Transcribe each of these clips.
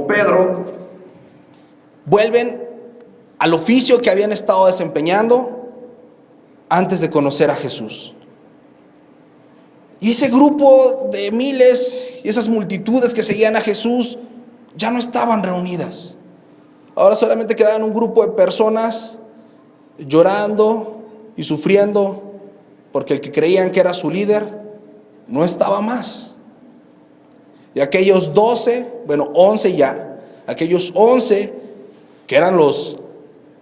Pedro vuelven al oficio que habían estado desempeñando antes de conocer a Jesús. Y ese grupo de miles y esas multitudes que seguían a Jesús ya no estaban reunidas. Ahora solamente quedaban un grupo de personas llorando y sufriendo porque el que creían que era su líder no estaba más. Y aquellos 11 ya, aquellos 11 que eran los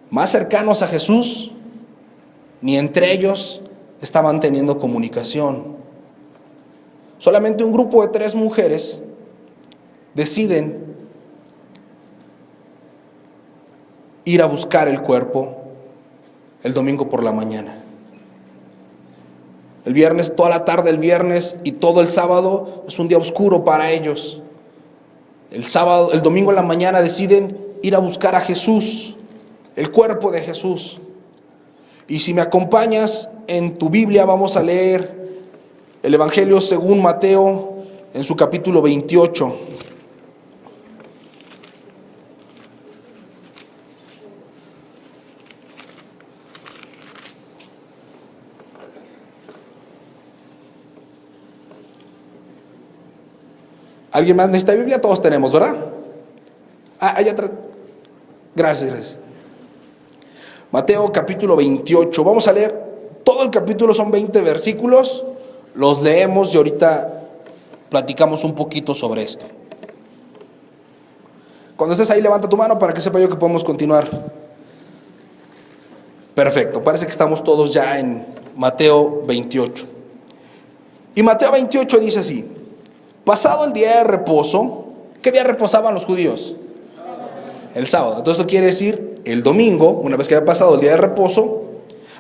más cercanos a Jesús, ni entre ellos estaban teniendo comunicación. Solamente un grupo de 3 mujeres deciden ir a buscar el cuerpo el domingo por la mañana. El viernes, toda la tarde del viernes y todo el sábado es un día oscuro para ellos. El domingo en la mañana deciden ir a buscar a Jesús, el cuerpo de Jesús. Y si me acompañas en tu Biblia, vamos a leer el Evangelio según Mateo en su capítulo 28. ¿Alguien más necesita Biblia? Todos tenemos, ¿verdad? Allá atrás. Gracias. Mateo capítulo 28. Vamos a leer todo el capítulo, son 20 versículos. Los leemos y ahorita platicamos un poquito sobre esto. Cuando estés ahí, levanta tu mano para que sepa yo que podemos continuar. Perfecto, parece que estamos todos ya en Mateo 28. Y Mateo 28 dice así: pasado el día de reposo, ¿qué día reposaban los judíos? El sábado. Entonces esto quiere decir el domingo, una vez que había pasado el día de reposo,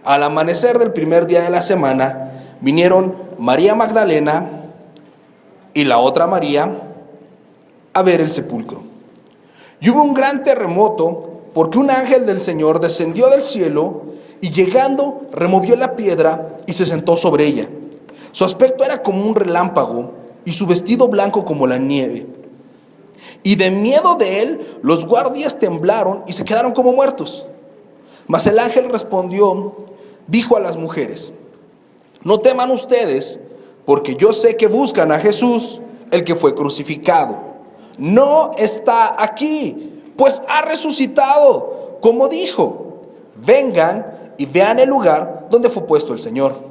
al amanecer del primer día de la semana, vinieron María Magdalena y la otra María a ver el sepulcro. Y hubo un gran terremoto, porque un ángel del Señor descendió del cielo y llegando removió la piedra y se sentó sobre ella. Su aspecto era como un relámpago y su vestido blanco como la nieve. Y de miedo de él, los guardias temblaron y se quedaron como muertos. Mas el ángel respondió, dijo a las mujeres: no teman ustedes, porque yo sé que buscan a Jesús, el que fue crucificado. No está aquí, pues ha resucitado, como dijo. Vengan y vean el lugar donde fue puesto el Señor.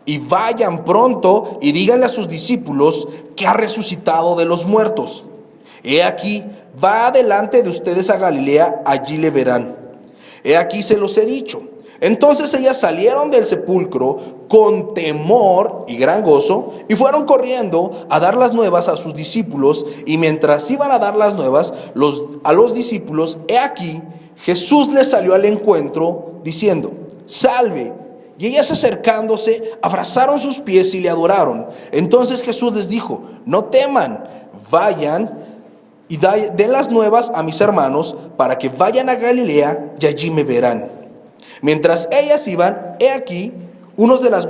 Y vayan pronto y díganle a sus discípulos que ha resucitado de los muertos. He aquí, va delante de ustedes a Galilea, allí le verán. He aquí se los he dicho. Entonces ellas salieron del sepulcro con temor y gran gozo y fueron corriendo a dar las nuevas a sus discípulos. Y mientras iban a dar las nuevas a los discípulos, he aquí, Jesús les salió al encuentro diciendo: salve. Y ellas acercándose, abrazaron sus pies y le adoraron. Entonces Jesús les dijo: no teman, vayan y den las nuevas a mis hermanos para que vayan a Galilea y allí me verán. Mientras ellas iban, he aquí, unos de los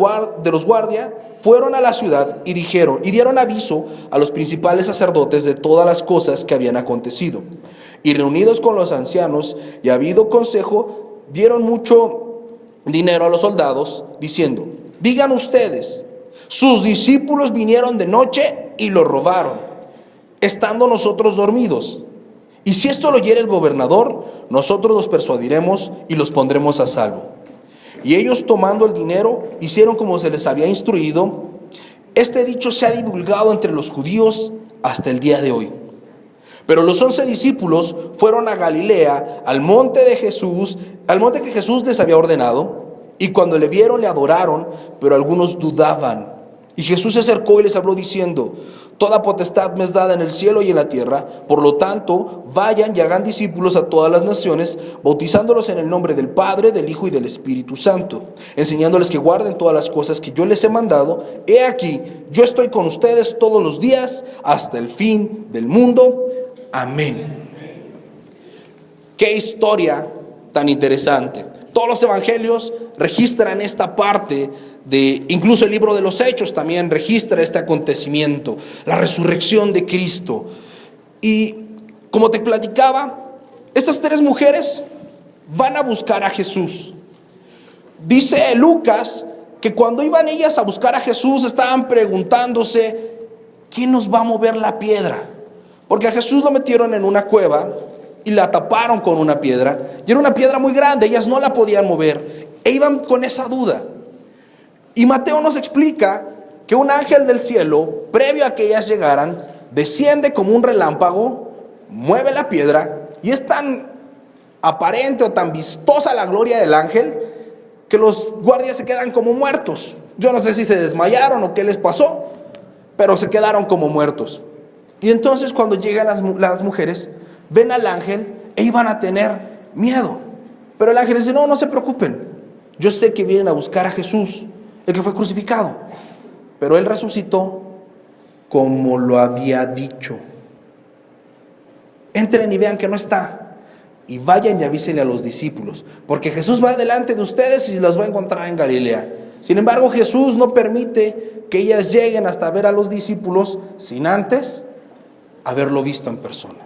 guardias fueron a la ciudad y dieron aviso a los principales sacerdotes de todas las cosas que habían acontecido. Y reunidos con los ancianos y habido consejo, dieron mucho dinero a los soldados, diciendo: digan ustedes, sus discípulos vinieron de noche y lo robaron, estando nosotros dormidos. Y si esto lo oyere el gobernador, nosotros los persuadiremos y los pondremos a salvo. Y ellos, tomando el dinero, hicieron como se les había instruido. Este dicho se ha divulgado entre los judíos hasta el día de hoy. Pero los 11 discípulos fueron a Galilea, al monte que Jesús les había ordenado, y cuando le vieron le adoraron, pero algunos dudaban. Y Jesús se acercó y les habló diciendo: toda potestad me es dada en el cielo y en la tierra, por lo tanto, vayan y hagan discípulos a todas las naciones, bautizándolos en el nombre del Padre, del Hijo y del Espíritu Santo, enseñándoles que guarden todas las cosas que yo les he mandado. He aquí, yo estoy con ustedes todos los días hasta el fin del mundo. Amén. Qué historia tan interesante. Todos los evangelios registran esta parte incluso el libro de los Hechos también registra este acontecimiento, la resurrección de Cristo. Y como te platicaba, estas 3 mujeres van a buscar a Jesús. Dice Lucas que cuando iban ellas a buscar a Jesús estaban preguntándose, ¿quién nos va a mover la piedra? Porque a Jesús lo metieron en una cueva y la taparon con una piedra, y era una piedra muy grande, ellas no la podían mover, e iban con esa duda. Y Mateo nos explica que un ángel del cielo, previo a que ellas llegaran, desciende como un relámpago, mueve la piedra, y es tan aparente o tan vistosa la gloria del ángel que los guardias se quedan como muertos. Yo no sé si se desmayaron o qué les pasó, pero se quedaron como muertos. Y entonces cuando llegan las mujeres, ven al ángel e iban a tener miedo. Pero el ángel dice, no, no se preocupen. Yo sé que vienen a buscar a Jesús, el que fue crucificado. Pero Él resucitó como lo había dicho. Entren y vean que no está. Y vayan y avísenle a los discípulos. Porque Jesús va delante de ustedes y los va a encontrar en Galilea. Sin embargo, Jesús no permite que ellas lleguen hasta ver a los discípulos sin antes haberlo visto en persona.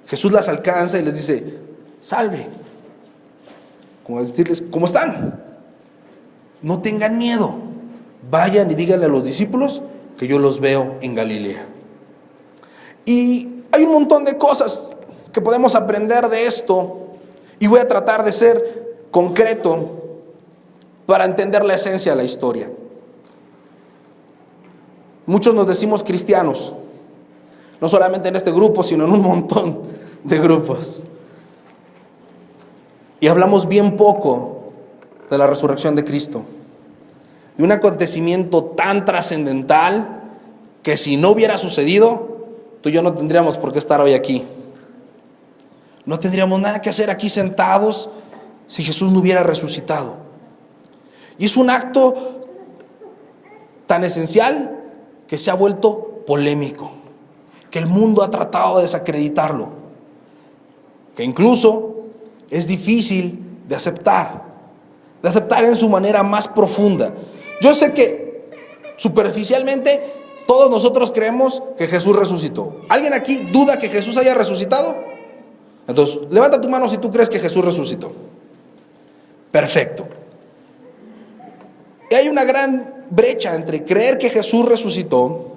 Jesús las alcanza y les dice, salve. Como decirles, ¿cómo están? No tengan miedo. Vayan y díganle a los discípulos que yo los veo en Galilea. Y hay un montón de cosas que podemos aprender de esto. Y voy a tratar de ser concreto para entender la esencia de la historia. Muchos nos decimos cristianos. No solamente en este grupo, sino en un montón de grupos. Y hablamos bien poco de la resurrección de Cristo. De un acontecimiento tan trascendental que si no hubiera sucedido, tú y yo no tendríamos por qué estar hoy aquí. No tendríamos nada que hacer aquí sentados si Jesús no hubiera resucitado. Y es un acto tan esencial que se ha vuelto polémico, que el mundo ha tratado de desacreditarlo, que incluso es difícil de aceptar en su manera más profunda. Yo sé que superficialmente todos nosotros creemos que Jesús resucitó. ¿Alguien aquí duda que Jesús haya resucitado? Entonces, levanta tu mano si tú crees que Jesús resucitó. Perfecto. Y hay una gran brecha entre creer que Jesús resucitó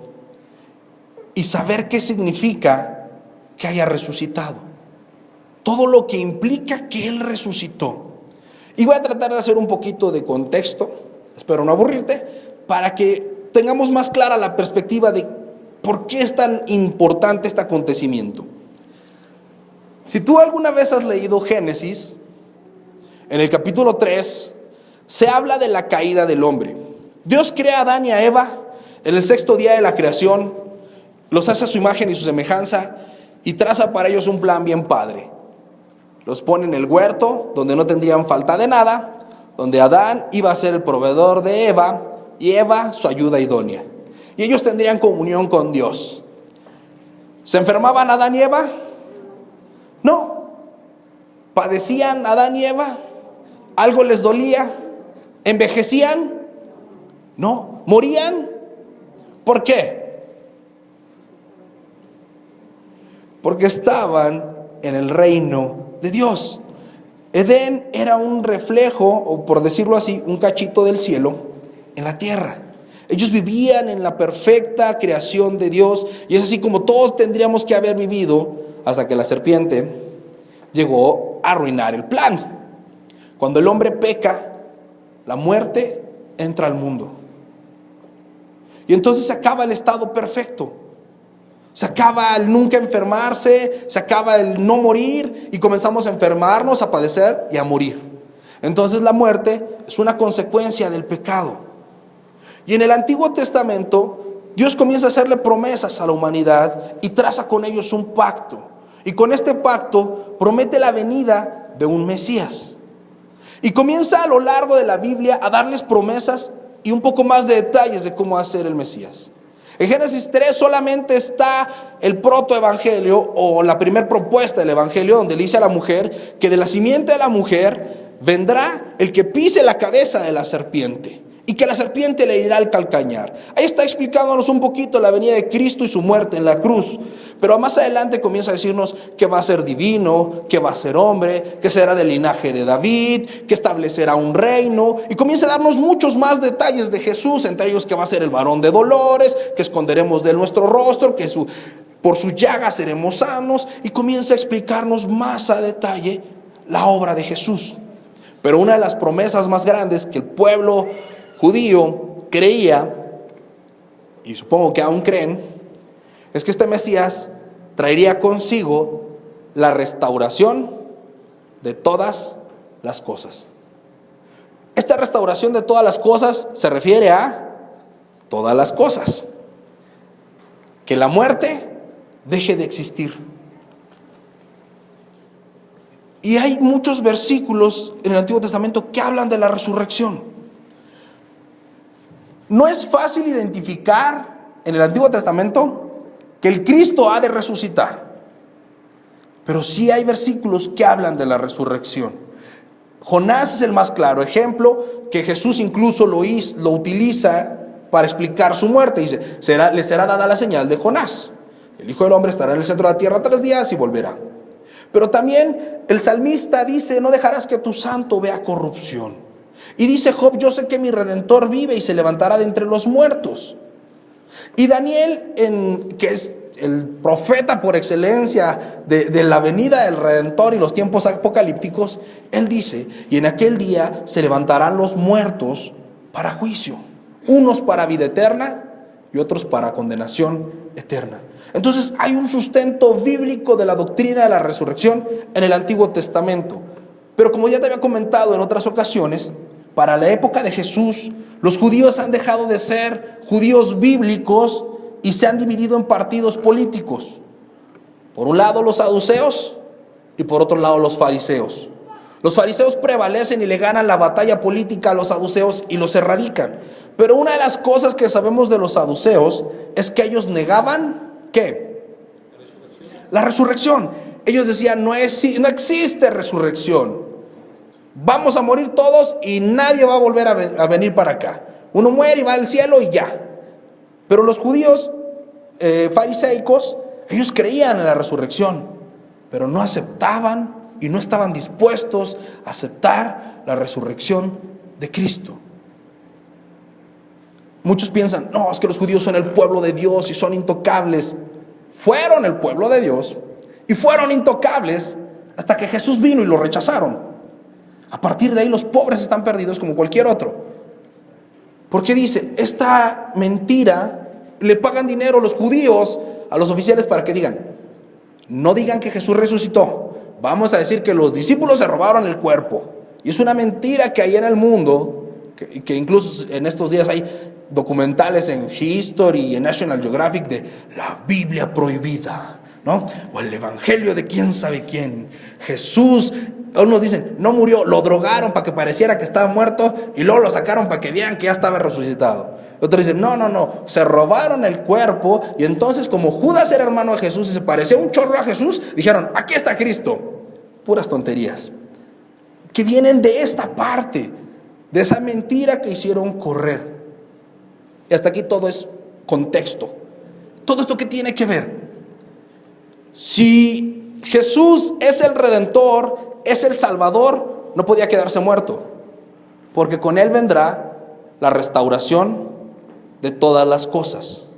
y saber qué significa que haya resucitado. Todo lo que implica que Él resucitó. Y voy a tratar de hacer un poquito de contexto, espero no aburrirte, para que tengamos más clara la perspectiva de por qué es tan importante este acontecimiento. Si tú alguna vez has leído Génesis, en el capítulo 3, se habla de la caída del hombre. Dios crea a Adán y a Eva en el 6º día de la creación, los hace a su imagen y su semejanza y traza para ellos un plan bien padre. Los pone en el huerto, donde no tendrían falta de nada, donde Adán iba a ser el proveedor de Eva y Eva su ayuda idónea. Y ellos tendrían comunión con Dios. ¿Se enfermaban Adán y Eva? No. ¿Padecían Adán y Eva? ¿Algo les dolía? ¿Envejecían? No. ¿Morían? ¿Por qué? Porque estaban en el reino de Dios. Edén era un reflejo, o por decirlo así, un cachito del cielo en la tierra. Ellos vivían en la perfecta creación de Dios, y es así como todos tendríamos que haber vivido hasta que la serpiente llegó a arruinar el plan. Cuando el hombre peca, la muerte entra al mundo. Y entonces se acaba el estado perfecto. Se acaba el nunca enfermarse, se acaba el no morir y comenzamos a enfermarnos, a padecer y a morir. Entonces la muerte es una consecuencia del pecado. Y en el Antiguo Testamento, Dios comienza a hacerle promesas a la humanidad y traza con ellos un pacto. Y con este pacto promete la venida de un Mesías. Y comienza a lo largo de la Biblia a darles promesas y un poco más de detalles de cómo va a ser el Mesías. En Génesis 3 solamente está el protoevangelio o la primera propuesta del evangelio, donde le dice a la mujer que de la simiente de la mujer vendrá el que pise la cabeza de la serpiente. y que la serpiente le irá al calcañar. Ahí está explicándonos un poquito la venida de Cristo y su muerte en la cruz. Pero más adelante comienza a decirnos que va a ser divino, que va a ser hombre, que será del linaje de David, que establecerá un reino. Y comienza a darnos muchos más detalles de Jesús, entre ellos que va a ser el varón de dolores, que esconderemos de nuestro rostro, que por sus llagas seremos sanos. Y comienza a explicarnos más a detalle la obra de Jesús. Pero una de las promesas más grandes que el pueblo judío creía, y supongo que aún creen, es que este Mesías traería consigo la restauración de todas las cosas. Esta restauración de todas las cosas se refiere a todas las cosas. Que la muerte deje de existir. Y hay muchos versículos en el Antiguo Testamento que hablan de la resurrección. No es fácil identificar en el Antiguo Testamento que el Cristo ha de resucitar, pero sí hay versículos que hablan de la resurrección. Jonás es el más claro ejemplo, que Jesús incluso lo utiliza para explicar su muerte. Dice, le será dada la señal de Jonás. El Hijo del Hombre estará en el centro de la tierra 3 días y volverá. Pero también el salmista dice, no dejarás que tu santo vea corrupción. Y dice Job, yo sé que mi Redentor vive y se levantará de entre los muertos. Y Daniel, que es el profeta por excelencia de la venida del Redentor y los tiempos apocalípticos, él dice, y en aquel día se levantarán los muertos para juicio, unos para vida eterna y otros para condenación eterna. Entonces hay un sustento bíblico de la doctrina de la resurrección en el Antiguo Testamento. Pero como ya te había comentado en otras ocasiones, para la época de Jesús, los judíos han dejado de ser judíos bíblicos y se han dividido en partidos políticos. Por un lado los saduceos y por otro lado los fariseos. Los fariseos prevalecen y le ganan la batalla política a los saduceos y los erradican. Pero una de las cosas que sabemos de los saduceos es que ellos negaban, ¿qué? La resurrección. Ellos decían, no existe resurrección. Vamos a morir todos y nadie va a volver a venir para acá. Uno muere y va al cielo y ya. Pero los judíos fariseicos, ellos creían en la resurrección, pero no aceptaban y no estaban dispuestos a aceptar la resurrección de Cristo. Muchos piensan, no, es que los judíos son el pueblo de Dios y son intocables. Fueron el pueblo de Dios y fueron intocables hasta que Jesús vino y lo rechazaron. A partir de ahí los pobres están perdidos como cualquier otro. Porque dice, esta mentira le pagan dinero los judíos a los oficiales para que digan, no digan que Jesús resucitó, vamos a decir que los discípulos se robaron el cuerpo. Y es una mentira que hay en el mundo, que incluso en estos días hay documentales en History y en National Geographic de la Biblia prohibida, ¿no? O el evangelio de quién sabe quién. Jesús, unos dicen, no murió, lo drogaron para que pareciera que estaba muerto y luego lo sacaron para que vean que ya estaba resucitado. Otros dicen, no, se robaron el cuerpo y entonces como Judas era hermano de Jesús y se parecía un chorro a Jesús, dijeron, aquí está Cristo. Puras tonterías que vienen de esta parte, de esa mentira que hicieron correr. Y hasta aquí todo es contexto. Todo esto que tiene que ver. Si Jesús es el Redentor, es el Salvador, no podía quedarse muerto, porque con Él vendrá la restauración de todas las cosas.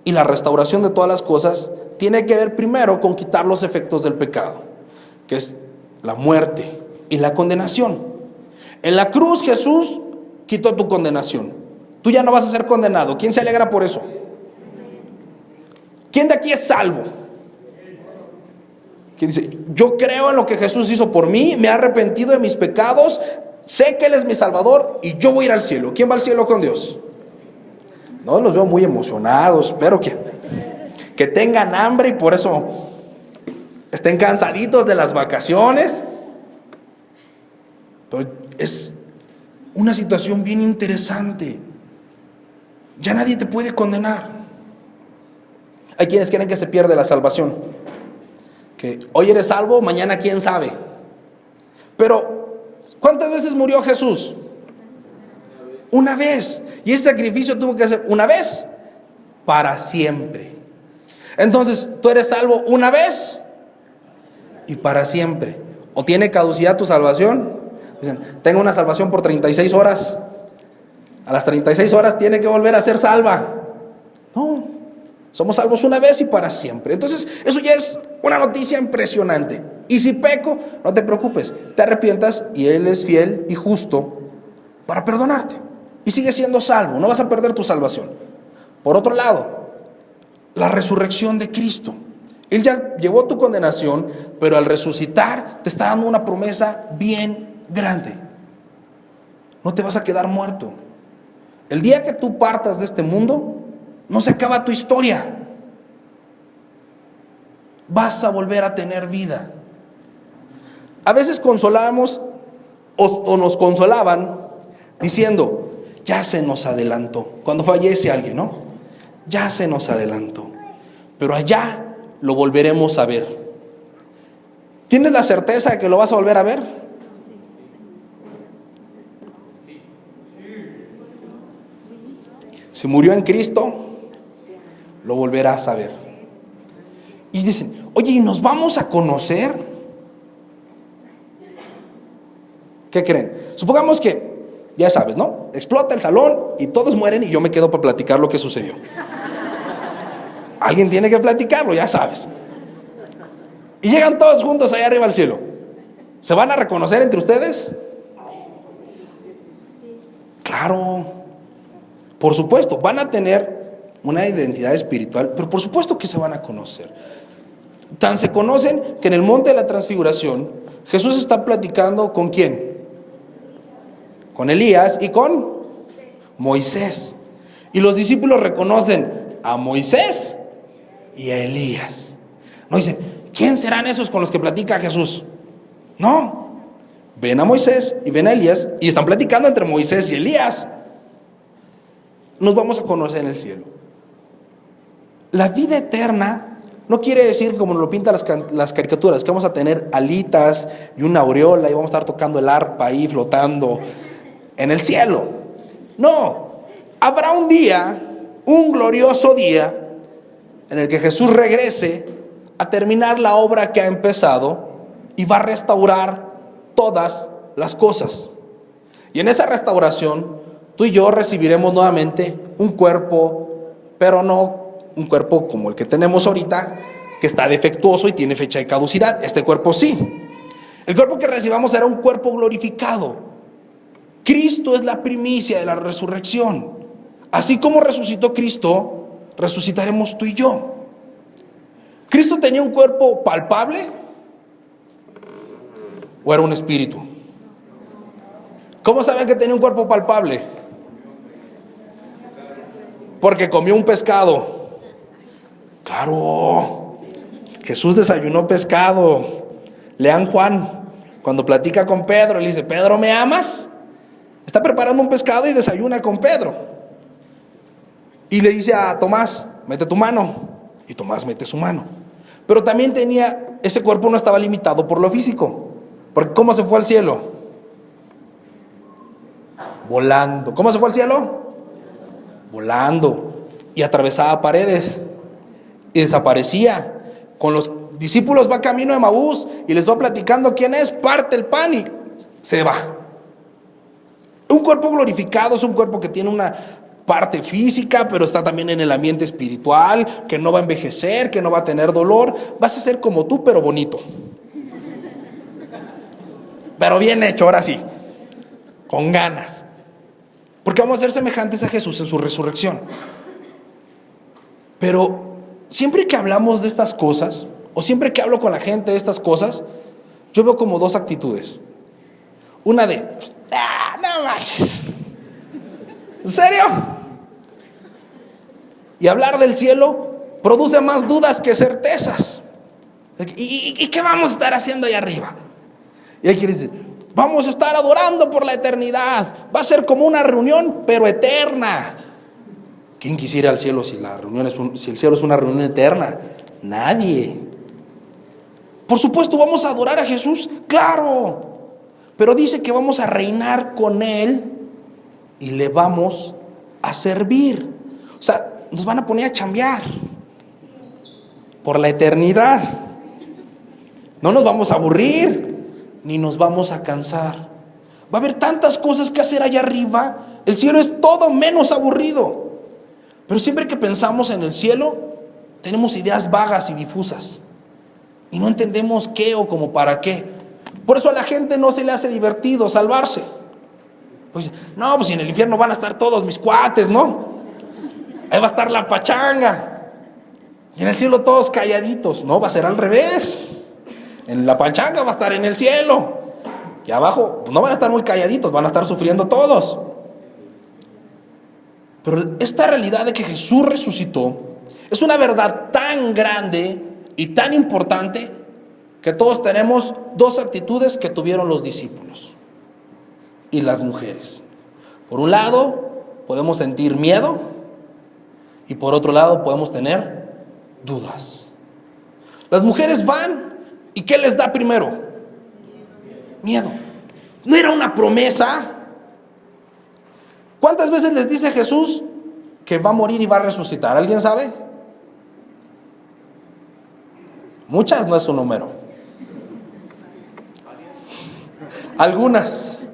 Y la restauración de todas las cosas tiene que ver primero con quitar los efectos del pecado, que es la muerte y la condenación. En la cruz Jesús quitó tu condenación. Tú ya no vas a ser condenado. ¿Quién se alegra por eso? ¿Quién de aquí es salvo? ¿Quién dice, yo creo en lo que Jesús hizo por mí, me he arrepentido de mis pecados, sé que Él es mi Salvador y yo voy a ir al cielo? ¿Quién va al cielo con Dios? No, los veo muy emocionados. Espero que tengan hambre y por eso estén cansaditos de las vacaciones. Pero es una situación bien interesante. Ya nadie te puede condenar. Hay quienes creen que se pierde la salvación, que hoy eres salvo, mañana quién sabe. Pero ¿cuántas veces murió Jesús? Una vez. Y ese sacrificio tuvo que ser una vez para siempre. Entonces, tú eres salvo una vez y para siempre. ¿O tiene caducidad tu salvación? Dicen, tengo una salvación por 36 horas. A las 36 horas tiene que volver a ser salva. No, somos salvos una vez y para siempre. Entonces, eso ya es una noticia impresionante. Y si peco, no te preocupes, te arrepientas y Él es fiel y justo para perdonarte. Y sigues siendo salvo, no vas a perder tu salvación. Por otro lado, la resurrección de Cristo. Él ya llevó tu condenación, pero al resucitar te está dando una promesa bien grande. No te vas a quedar muerto. El día que tú partas de este mundo, no se acaba tu historia. Vas a volver a tener vida. A veces consolamos o nos consolaban diciendo, ya se nos adelantó. Cuando fallece alguien, ¿no? Ya se nos adelantó. Pero allá lo volveremos a ver. ¿Tienes la certeza de que lo vas a volver a ver? Si murió en Cristo, lo volverás a ver. Y dicen, oye, ¿y nos vamos a conocer? ¿Qué creen? Supongamos que, ya sabes, ¿no? Explota el salón y todos mueren y yo me quedo para platicar lo que sucedió. Alguien tiene que platicarlo, ya sabes. Y llegan todos juntos allá arriba al cielo. ¿Se van a reconocer entre ustedes? Claro. Por supuesto, van a tener una identidad espiritual, pero por supuesto que se van a conocer. Tan se conocen que en el monte de la transfiguración, Jesús está platicando ¿con quién? Con Elías y con Moisés. Y los discípulos reconocen a Moisés y a Elías. No dicen, ¿quién serán esos con los que platica Jesús? No, ven a Moisés y ven a Elías y están platicando entre Moisés y Elías. Nos vamos a conocer en el cielo. La vida eterna no quiere decir, como nos lo pintan las caricaturas, que vamos a tener alitas y una aureola y vamos a estar tocando el arpa ahí flotando en el cielo. No, habrá un día, un glorioso día, en el que Jesús regrese a terminar la obra que ha empezado y va a restaurar todas las cosas. Y en esa restauración, tú y yo recibiremos nuevamente un cuerpo, pero no un cuerpo como el que tenemos ahorita, que está defectuoso y tiene fecha de caducidad. Este cuerpo sí. El cuerpo que recibamos será un cuerpo glorificado. Cristo es la primicia de la resurrección. Así como resucitó Cristo, resucitaremos tú y yo. ¿Cristo tenía un cuerpo palpable o era un espíritu? ¿Cómo saben que tenía un cuerpo palpable? Porque comió un pescado. Claro, Jesús desayunó pescado. Lean Juan, cuando platica con Pedro, le dice, Pedro, ¿me amas? Está preparando un pescado y desayuna con Pedro. Y le dice a Tomás, mete tu mano. Y Tomás mete su mano. Pero también tenía, ese cuerpo no estaba limitado por lo físico. Porque ¿cómo se fue al cielo? Volando. ¿Cómo se fue al cielo? Volando. Y atravesaba paredes. Y desaparecía. Con los discípulos va camino de Emaús y les va platicando quién es, parte el pan y se va. Un cuerpo glorificado es un cuerpo que tiene una parte física, pero está también en el ambiente espiritual, que no va a envejecer, que no va a tener dolor. Vas a ser como tú, pero bonito. Pero bien hecho, ahora sí. Con ganas. Porque vamos a ser semejantes a Jesús en su resurrección. Pero siempre que hablamos de estas cosas, o siempre que hablo con la gente de estas cosas, yo veo como dos actitudes. Una de, no manches. ¿En serio? Y hablar del cielo produce más dudas que certezas. ¿Y qué vamos a estar haciendo ahí arriba? Y hay quien dice, vamos a estar adorando por la eternidad. Va a ser como una reunión, pero eterna. ¿Quién quisiera ir al cielo si el cielo es una reunión eterna? Nadie. Por supuesto, ¿vamos a adorar a Jesús? ¡Claro! Pero dice que vamos a reinar con Él y le vamos a servir. O sea, nos van a poner a chambear por la eternidad. No nos vamos a aburrir, ni nos vamos a cansar. Va a haber tantas cosas que hacer allá arriba. El cielo es todo menos aburrido. Pero siempre que pensamos en el cielo, tenemos ideas vagas y difusas. Y no entendemos qué o como para qué. Por eso a la gente no se le hace divertido salvarse. Pues, no, pues si en el infierno van a estar todos mis cuates, ¿no? Ahí va a estar la pachanga. Y en el cielo todos calladitos. No, va a ser al revés. En la pachanga va a estar en el cielo. Y abajo pues no van a estar muy calladitos, van a estar sufriendo todos. Pero esta realidad de que Jesús resucitó es una verdad tan grande y tan importante que todos tenemos dos actitudes que tuvieron los discípulos y las mujeres. Por un lado, podemos sentir miedo y por otro lado podemos tener dudas. Las mujeres van y ¿qué les da primero? Miedo. ¿No era una promesa? ¿Cuántas veces les dice Jesús que va a morir y va a resucitar? ¿Alguien sabe? Muchas, no es un número. Algunas,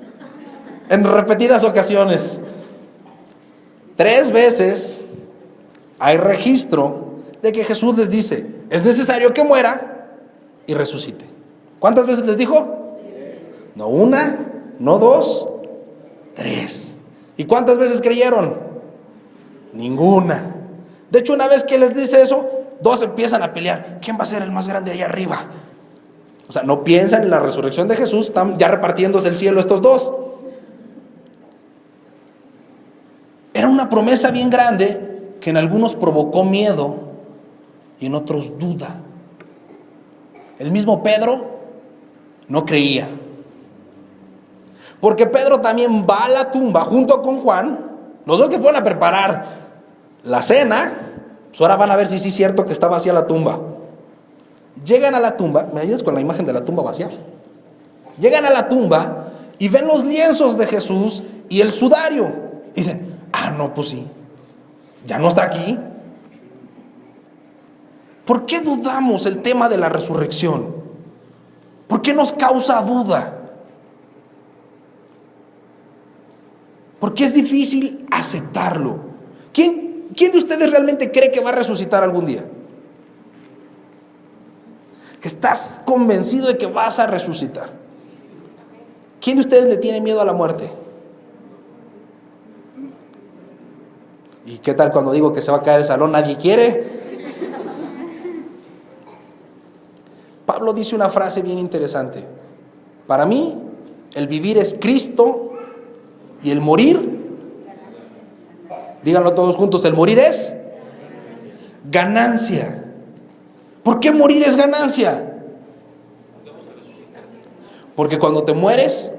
en repetidas ocasiones. 3 veces hay registro de que Jesús les dice, es necesario que muera y resucite. ¿Cuántas veces les dijo? No 1, no 2, 3. ¿Y cuántas veces creyeron? Ninguna. De hecho, una vez que les dice eso, 2 empiezan a pelear. ¿Quién va a ser el más grande allá arriba? O sea, no piensan en la resurrección de Jesús, están ya repartiéndose el cielo estos 2. Era una promesa bien grande que en algunos provocó miedo y en otros duda. El mismo Pedro no creía. Porque Pedro también va a la tumba junto con Juan, los dos que fueron a preparar la cena, pues ahora van a ver si sí es cierto que está vacía la tumba. Llegan a la tumba, ¿me ayudas con la imagen de la tumba vacía? Llegan a la tumba y ven los lienzos de Jesús y el sudario. Y dicen, no, pues sí, ya no está aquí. ¿Por qué dudamos el tema de la resurrección? ¿Por qué nos causa duda? Porque es difícil aceptarlo. ¿Quién de ustedes realmente cree que va a resucitar algún día? Que estás convencido de que vas a resucitar. ¿Quién de ustedes le tiene miedo a la muerte? ¿Y qué tal cuando digo que se va a caer el salón? ¿Nadie quiere? Pablo dice una frase bien interesante. Para mí, el vivir es Cristo y el morir, díganlo todos juntos, el morir es ganancia. ¿Por qué morir es ganancia? Porque cuando te mueres,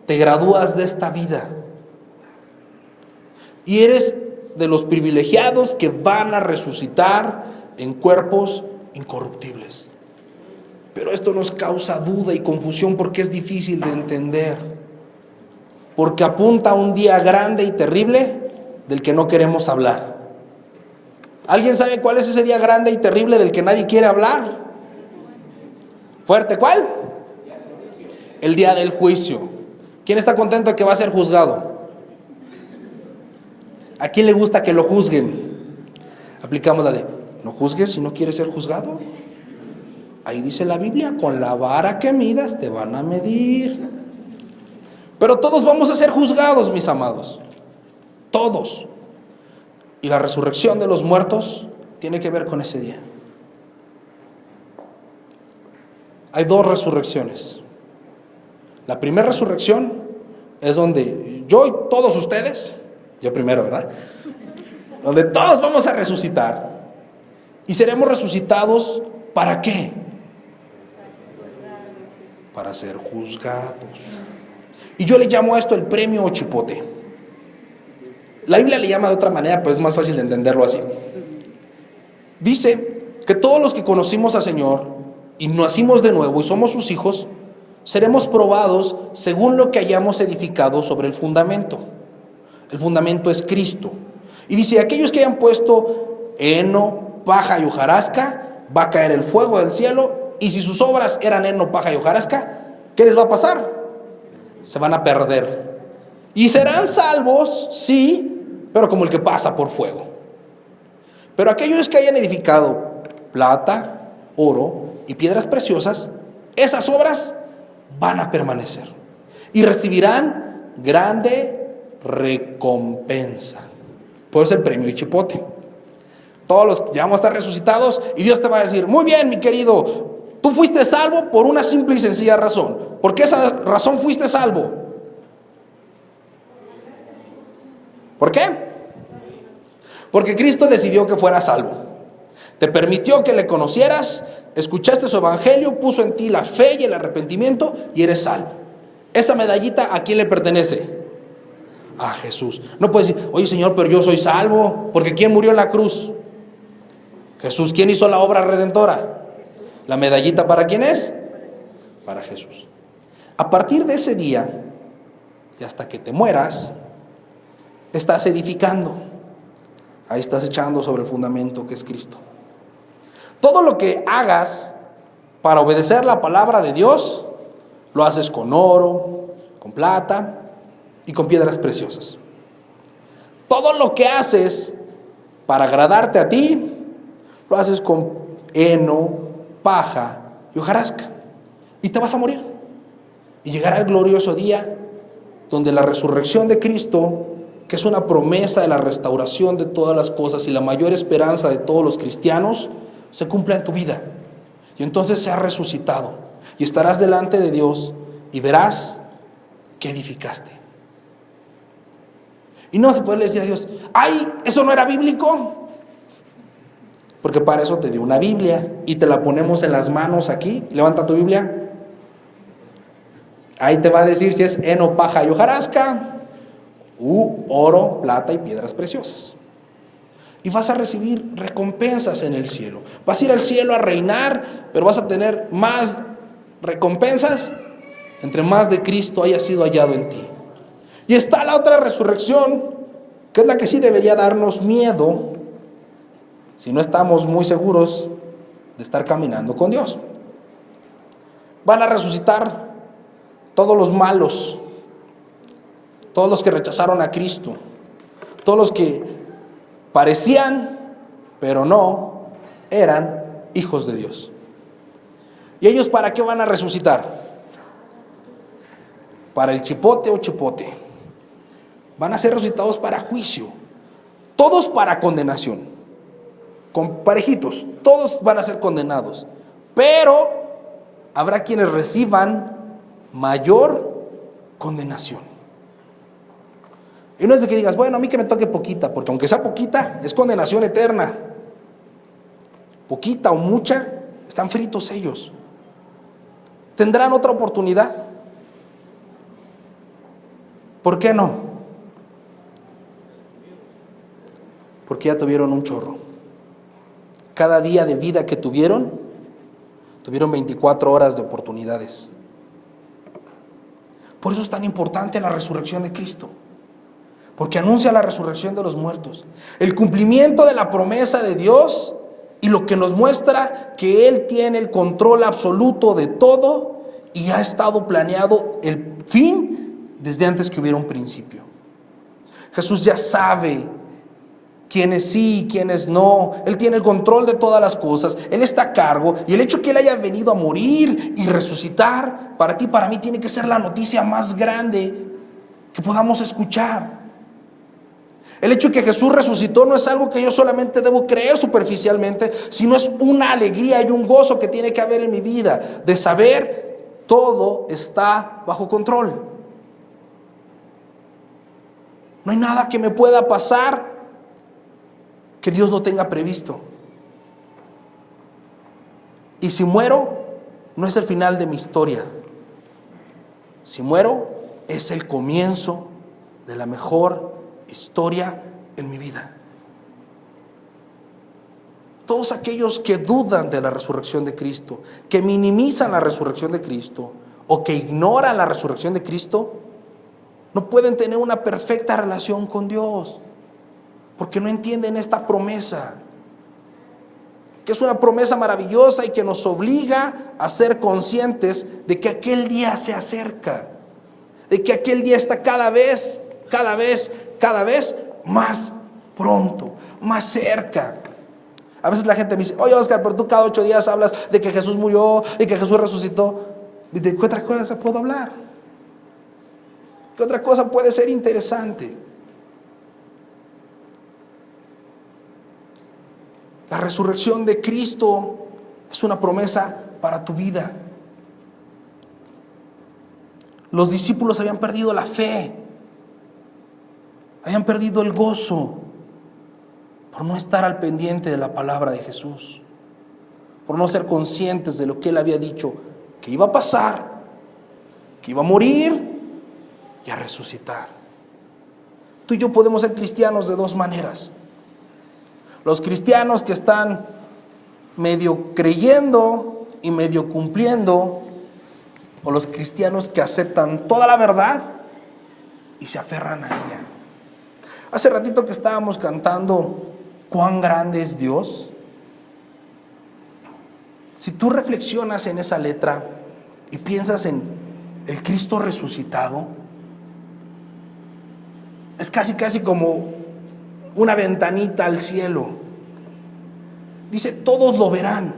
te gradúas de esta vida y eres de los privilegiados que van a resucitar en cuerpos incorruptibles. Pero esto nos causa duda y confusión porque es difícil de entender, porque apunta a un día grande y terrible del que no queremos hablar. ¿Alguien sabe cuál es ese día grande y terrible del que nadie quiere hablar? ¿Fuerte cuál? El día del juicio. ¿Quién está contento de que va a ser juzgado? ¿A quién le gusta que lo juzguen? Aplicamos la de, no juzgues si no quieres ser juzgado. Ahí dice la Biblia, con la vara que midas te van a medir. Pero todos vamos a ser juzgados, mis amados. Todos. Y la resurrección de los muertos tiene que ver con ese día. Hay 2 resurrecciones. La primera resurrección es donde yo y todos ustedes, yo primero, ¿verdad? Donde todos vamos a resucitar. Y seremos resucitados, ¿para qué? Para ser juzgados. Y yo le llamo a esto el premio o chipote. La Biblia le llama de otra manera, pero es más fácil de entenderlo así. Dice que todos los que conocimos al Señor y nacimos de nuevo y somos sus hijos, seremos probados según lo que hayamos edificado sobre el fundamento. El fundamento es Cristo. Y dice, aquellos que hayan puesto heno, paja y hojarasca, va a caer el fuego del cielo. Y si sus obras eran heno, paja y hojarasca, ¿qué les va a pasar? Se van a perder. Y serán salvos, sí, pero como el que pasa por fuego. Pero aquellos que hayan edificado plata, oro y piedras preciosas, esas obras van a permanecer y recibirán grande recompensa. Por eso el premio y chipote. Todos los que vamos a estar resucitados y Dios te va a decir, muy bien, mi querido, tú fuiste salvo por una simple y sencilla razón. ¿Por qué esa razón fuiste salvo? ¿Por qué? Porque Cristo decidió que fueras salvo. Te permitió que le conocieras, escuchaste su evangelio, puso en ti la fe y el arrepentimiento y eres salvo. Esa medallita, ¿a quién le pertenece? A Jesús. No puedes decir, oye Señor, pero yo soy salvo, porque ¿quién murió en la cruz? Jesús. ¿Quién hizo la obra redentora? ¿La medallita para quién es? Para Jesús. A partir de ese día y hasta que te mueras, estás edificando. Ahí estás echando sobre el fundamento que es Cristo. Todo lo que hagas para obedecer la palabra de Dios, lo haces con oro, con plata y con piedras preciosas. Todo lo que haces para agradarte a ti, lo haces con heno, paja y hojarasca. Y te vas a morir. Y llegará el glorioso día donde la resurrección de Cristo, que es una promesa de la restauración de todas las cosas y la mayor esperanza de todos los cristianos, se cumpla en tu vida. Y entonces seas resucitado y estarás delante de Dios y verás que edificaste. Y no vas a poder decir a Dios, ¡ay, eso no era bíblico! Porque para eso te dio una Biblia y te la ponemos en las manos aquí. Levanta tu Biblia. Ahí te va a decir si es heno, paja y hojarasca, oro, plata y piedras preciosas. Y vas a recibir recompensas en el cielo. Vas a ir al cielo a reinar, pero vas a tener más recompensas entre más de Cristo haya sido hallado en ti. Y está la otra resurrección, que es la que sí debería darnos miedo si no estamos muy seguros de estar caminando con Dios. Van a resucitar todos los malos, todos los que rechazaron a Cristo, todos los que parecían, pero no eran hijos de Dios. ¿Y ellos para qué van a resucitar? Para el chipote o chipote. Van a ser resucitados para juicio. Todos para condenación. Con parejitos, todos van a ser condenados. Pero habrá quienes reciban mayor condenación. Y no es de que digas, bueno, a mí que me toque poquita, porque aunque sea poquita, es condenación eterna. Poquita o mucha, están fritos ellos. ¿Tendrán otra oportunidad? ¿Por qué no? Porque ya tuvieron un chorro. Cada día de vida que tuvieron 24 horas de oportunidades. Por eso es tan importante la resurrección de Cristo. Porque anuncia la resurrección de los muertos, el cumplimiento de la promesa de Dios y lo que nos muestra que Él tiene el control absoluto de todo y ha estado planeado el fin desde antes que hubiera un principio. Jesús ya sabe quiénes sí y quiénes no. Él tiene el control de todas las cosas. Él está a cargo y el hecho que Él haya venido a morir y resucitar, para ti y para mí tiene que ser la noticia más grande que podamos escuchar. El hecho de que Jesús resucitó no es algo que yo solamente debo creer superficialmente, sino es una alegría y un gozo que tiene que haber en mi vida, de saber todo está bajo control. No hay nada que me pueda pasar que Dios no tenga previsto. Y si muero, no es el final de mi historia. Si muero, es el comienzo de la mejor historia en mi vida. Todos aquellos que dudan de la resurrección de Cristo, que minimizan la resurrección de Cristo o que ignoran la resurrección de Cristo, No pueden tener una perfecta relación con Dios porque no entienden esta promesa, que es una promesa maravillosa y que nos obliga a ser conscientes de que aquel día se acerca, de que aquel día está cada vez más pronto, más cerca. A veces la gente me dice: oye, Oscar, pero tú cada 8 días hablas de que Jesús murió y que Jesús resucitó. ¿De qué otra cosa puedo hablar? ¿Qué otra cosa puede ser interesante? La resurrección de Cristo es una promesa para tu vida. Los discípulos habían perdido la fe, habían perdido el gozo por no estar al pendiente de la palabra de Jesús, por no ser conscientes de lo que Él había dicho, que iba a pasar, que iba a morir y a resucitar. Tú y yo podemos ser cristianos de 2 maneras. Los cristianos que están medio creyendo y medio cumpliendo, o los cristianos que aceptan toda la verdad y se aferran a ella. Hace ratito que estábamos cantando ¿cuán grande es Dios? Si tú reflexionas en esa letra y piensas en el Cristo resucitado, es casi como una ventanita al cielo. Dice: todos lo verán.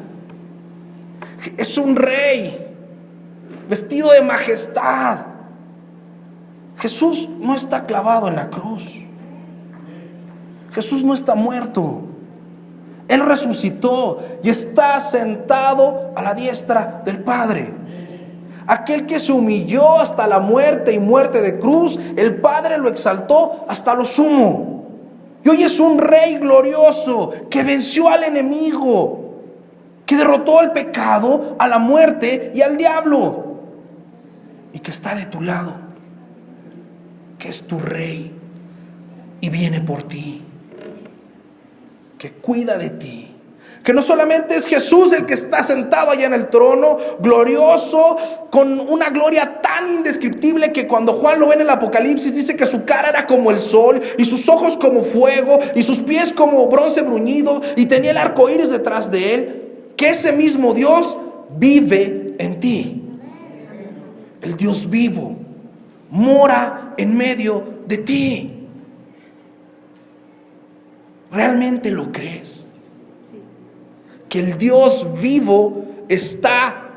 Es un rey vestido de majestad. Jesús no está clavado en la cruz. Jesús no está muerto. Él resucitó y está sentado a la diestra del Padre. Aquel que se humilló hasta la muerte y muerte de cruz, el Padre lo exaltó hasta lo sumo. Y hoy es un rey glorioso que venció al enemigo, que derrotó al pecado, a la muerte y al diablo, y que está de tu lado, que es tu rey y viene por ti, que cuida de ti. Que no solamente es Jesús el que está sentado allá en el trono, glorioso, con una gloria tan indescriptible que cuando Juan lo ve en el Apocalipsis dice que su cara era como el sol y sus ojos como fuego y sus pies como bronce bruñido y tenía el arco iris detrás de él. Que ese mismo Dios vive en ti. El Dios vivo mora en medio de ti. ¿Realmente lo crees? Que el Dios vivo está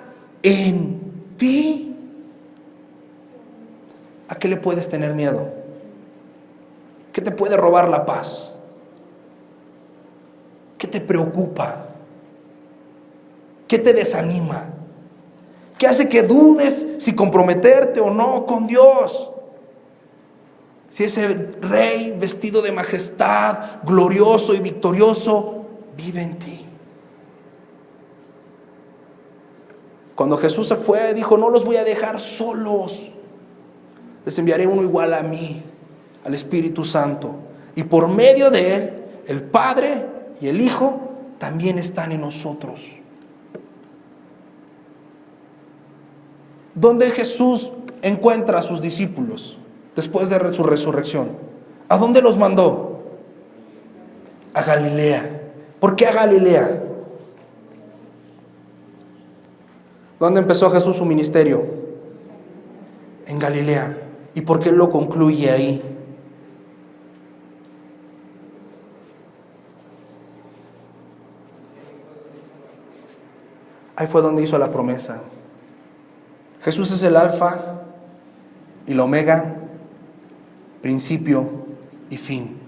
en ti. ¿A qué le puedes tener miedo? ¿Qué te puede robar la paz? ¿Qué te preocupa? ¿Qué te desanima? ¿Qué hace que dudes si comprometerte o no con Dios? Si ese rey vestido de majestad, glorioso y victorioso, vive en ti. Cuando Jesús se fue, dijo: no los voy a dejar solos, les enviaré uno igual a mí, al Espíritu Santo. Y por medio de Él, el Padre y el Hijo también están en nosotros. ¿Dónde Jesús encuentra a sus discípulos después de su resurrección? ¿A dónde los mandó? A Galilea. ¿Por qué a Galilea? ¿Dónde empezó Jesús su ministerio? En Galilea. ¿Y por qué lo concluye ahí? Ahí fue donde hizo la promesa. Jesús es el alfa y la omega, principio y fin.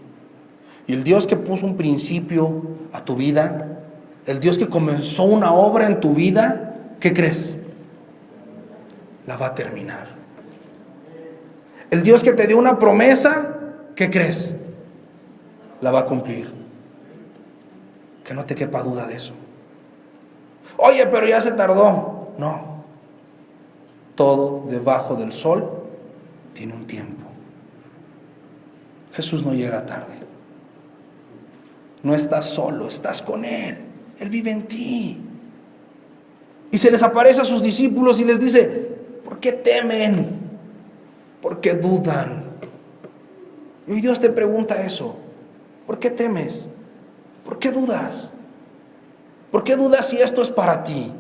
Y el Dios que puso un principio a tu vida, el Dios que comenzó una obra en tu vida, ¿qué crees? La va a terminar. El Dios que te dio una promesa, ¿qué crees? La va a cumplir. Que no te quepa duda de eso. Oye, pero ya se tardó. No. Todo debajo del sol tiene un tiempo. Jesús no llega tarde. No estás solo, estás con Él. Él vive en ti. Y se les aparece a sus discípulos y les dice: ¿por qué temen? ¿Por qué dudan? Y hoy Dios te pregunta eso. ¿Por qué temes? ¿Por qué dudas? ¿Por qué dudas si esto es para ti?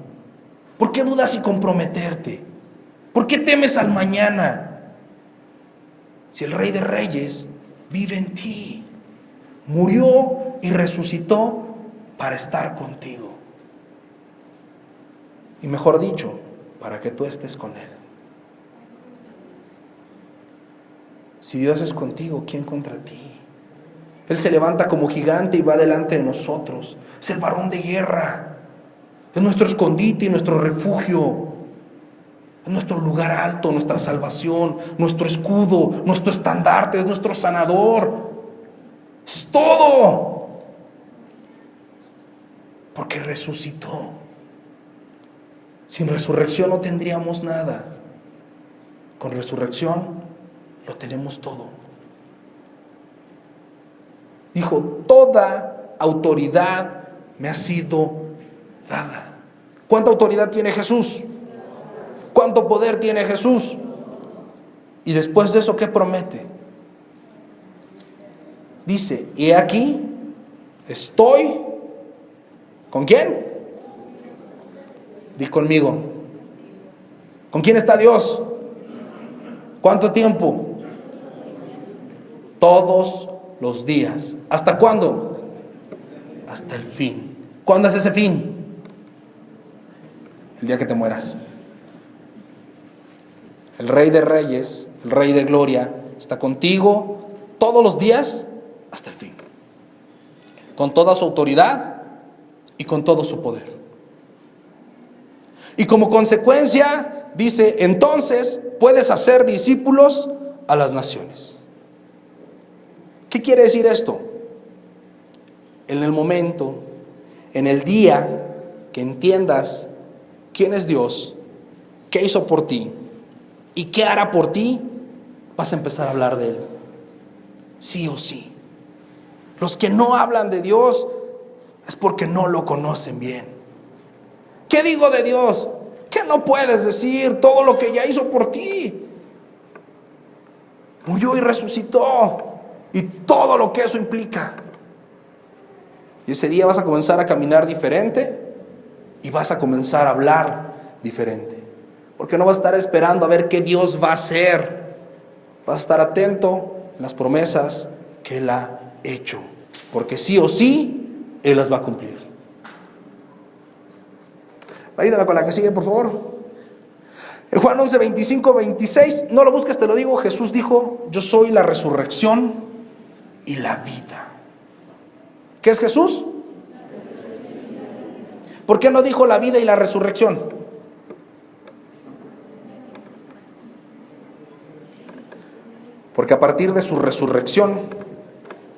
¿Por qué dudas si comprometerte? ¿Por qué temes al mañana? Si el Rey de Reyes vive en ti, murió y resucitó para estar contigo. Y mejor dicho, para que tú estés con Él. Si Dios es contigo, ¿quién contra ti? Él se levanta como gigante y va delante de nosotros. Es el varón de guerra. Es nuestro escondite y nuestro refugio. Es nuestro lugar alto, nuestra salvación, nuestro escudo, nuestro estandarte, es nuestro sanador. Es todo. Porque resucitó. Sin resurrección no tendríamos nada. Con resurrección lo tenemos todo. Dijo, toda autoridad me ha sido dada. ¿Cuánta autoridad tiene Jesús? ¿Cuánto poder tiene Jesús? Y después de eso, ¿qué promete? Dice, y aquí estoy, ¿con quién? Di conmigo. ¿Con quién está Dios? ¿Cuánto tiempo? Todos los días. ¿Hasta cuándo? Hasta el fin. ¿Cuándo es ese fin? El día que te mueras. El Rey de Reyes, el Rey de Gloria, está contigo todos los días hasta el fin. Con toda su autoridad y con todo su poder. Y como consecuencia, dice, entonces puedes hacer discípulos a las naciones. ¿Qué quiere decir esto? En el momento, en el día que entiendas quién es Dios, qué hizo por ti y qué hará por ti, vas a empezar a hablar de Él. Sí o sí. Los que no hablan de Dios es porque no lo conocen bien. ¿Qué digo de Dios? ¿Qué no puedes decir? Todo lo que ya hizo por ti. Murió y resucitó. Y todo lo que eso implica. Y ese día vas a comenzar a caminar diferente. Y vas a comenzar a hablar diferente. Porque no vas a estar esperando a ver qué Dios va a hacer. Vas a estar atento en las promesas que Él ha hecho. Porque sí o sí, Él las va a cumplir. Ayúdala con la que sigue, por favor. En Juan 11, 25, 26. No lo busques, te lo digo. Jesús dijo, yo soy la resurrección y la vida. ¿Qué es Jesús? ¿Por qué no dijo la vida y la resurrección? Porque a partir de su resurrección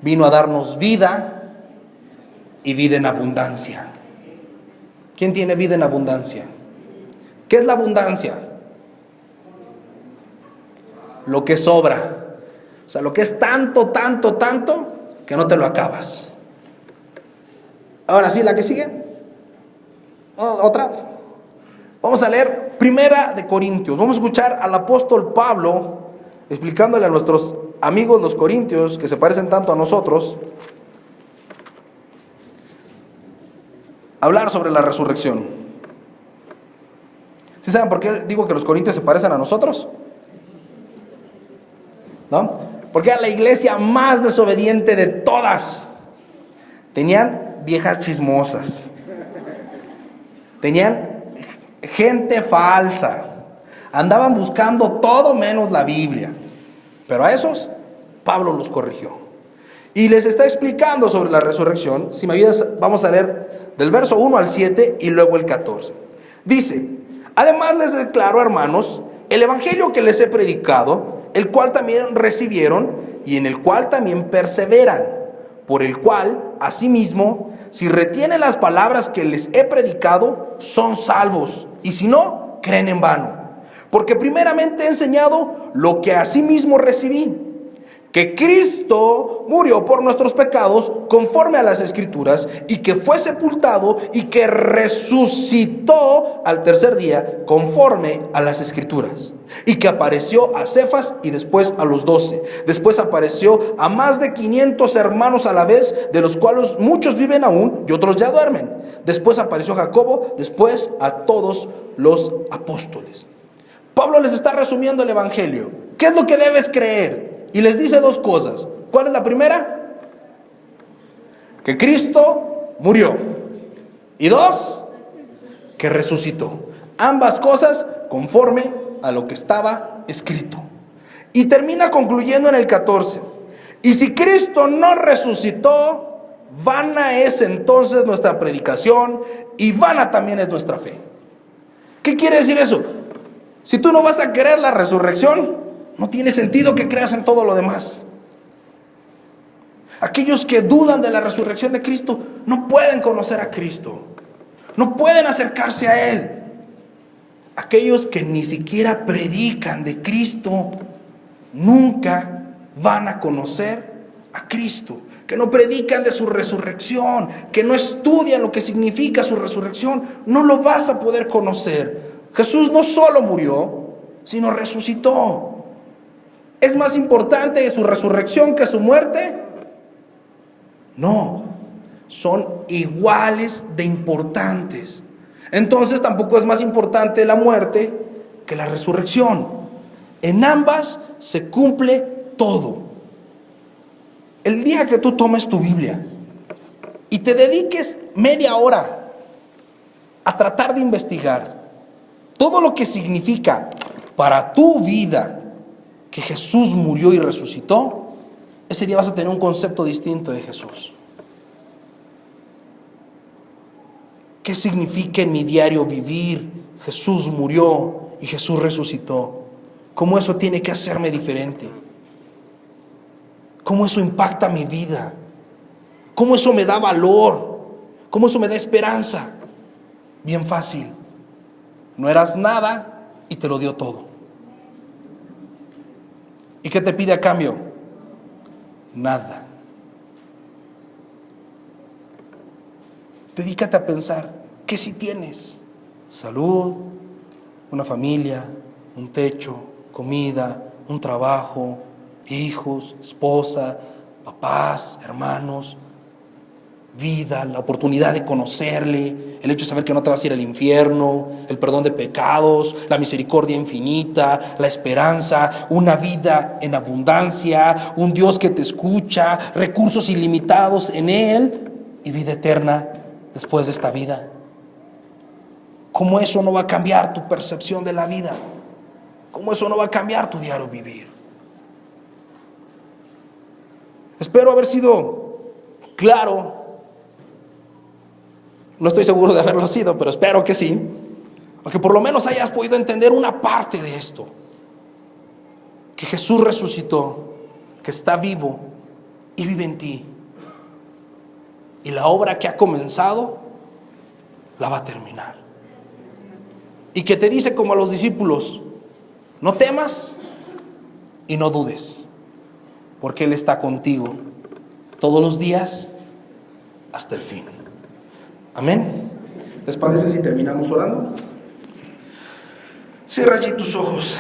vino a darnos vida y vida en abundancia. ¿Quién tiene vida en abundancia? ¿Qué es la abundancia? Lo que sobra. O sea, lo que es tanto, tanto, tanto, que no te lo acabas. Ahora sí, la que sigue. Otra. Vamos a leer Primera de Corintios. Vamos a escuchar al apóstol Pablo explicándole a nuestros amigos los corintios, que se parecen tanto a nosotros, hablar sobre la resurrección. ¿Sí saben por qué digo que los corintios se parecen a nosotros? ¿No? Porque era la iglesia más desobediente de todas. Tenían viejas chismosas. Tenían gente falsa. Andaban buscando todo menos la Biblia. Pero a esos, Pablo los corrigió. Y les está explicando sobre la resurrección. Si me ayudas, vamos a leer del verso 1 al 7 y luego el 14. Dice, además les declaro, hermanos, el evangelio que les he predicado, el cual también recibieron y en el cual también perseveran, por el cual, asimismo, si retienen las palabras que les he predicado, son salvos, y si no, creen en vano. Porque primeramente he enseñado lo que asimismo recibí, que Cristo murió por nuestros pecados conforme a las Escrituras, y que fue sepultado y que resucitó al tercer día conforme a las Escrituras, y que apareció a Cefas y después a los 12. Después apareció a más de 500 hermanos a la vez, de los cuales muchos viven aún y otros ya duermen. Después apareció a Jacobo, después a todos los apóstoles. Pablo les está resumiendo el Evangelio. ¿Qué es lo que debes creer? Y les dice dos cosas. ¿Cuál es la primera? Que Cristo murió. Y dos, que resucitó. Ambas cosas conforme a lo que estaba escrito. Y termina concluyendo en el 14. Y si Cristo no resucitó, vana es entonces nuestra predicación y vana también es nuestra fe. ¿Qué quiere decir eso? Si tú no vas a querer la resurrección, no tiene sentido que creas en todo lo demás. Aquellos que dudan de la resurrección de Cristo no pueden conocer a Cristo, no pueden acercarse a Él. Aquellos que ni siquiera predican de Cristo nunca van a conocer a Cristo. Que no predican de su resurrección, que no estudian lo que significa su resurrección, no lo vas a poder conocer. Jesús no solo murió, sino resucitó. ¿Es más importante su resurrección que su muerte? No, son iguales de importantes. Entonces tampoco es más importante la muerte que la resurrección. En ambas se cumple todo. El día que tú tomes tu Biblia y te dediques media hora a tratar de investigar todo lo que significa para tu vida que Jesús murió y resucitó, ese día vas a tener un concepto distinto de Jesús. ¿Qué significa en mi diario vivir? Jesús murió y Jesús resucitó. ¿Cómo eso tiene que hacerme diferente? ¿Cómo eso impacta mi vida? ¿Cómo eso me da valor? ¿Cómo eso me da esperanza? Bien fácil. No eras nada y te lo dio todo. ¿Y qué te pide a cambio? Nada. Dedícate a pensar, ¿qué si tienes? Salud, una familia, un techo, comida, un trabajo, hijos, esposa, papás, hermanos, vida, la oportunidad de conocerle, el hecho de saber que no te vas a ir al infierno, el perdón de pecados, la misericordia infinita, la esperanza, una vida en abundancia, un Dios que te escucha, recursos ilimitados en Él y vida eterna después de esta vida. ¿Cómo eso no va a cambiar tu percepción de la vida? ¿Cómo eso no va a cambiar tu diario vivir? Espero haber sido claro. No estoy seguro de haberlo sido, pero espero que sí, porque por lo menos hayas podido entender una parte de esto. Que Jesús resucitó, que está vivo y vive en ti. Y la obra que ha comenzado, la va a terminar. Y que te dice como a los discípulos, no temas y no dudes, porque Él está contigo todos los días hasta el fin. Amén. ¿Les parece si terminamos orando? Cierra allí tus ojos.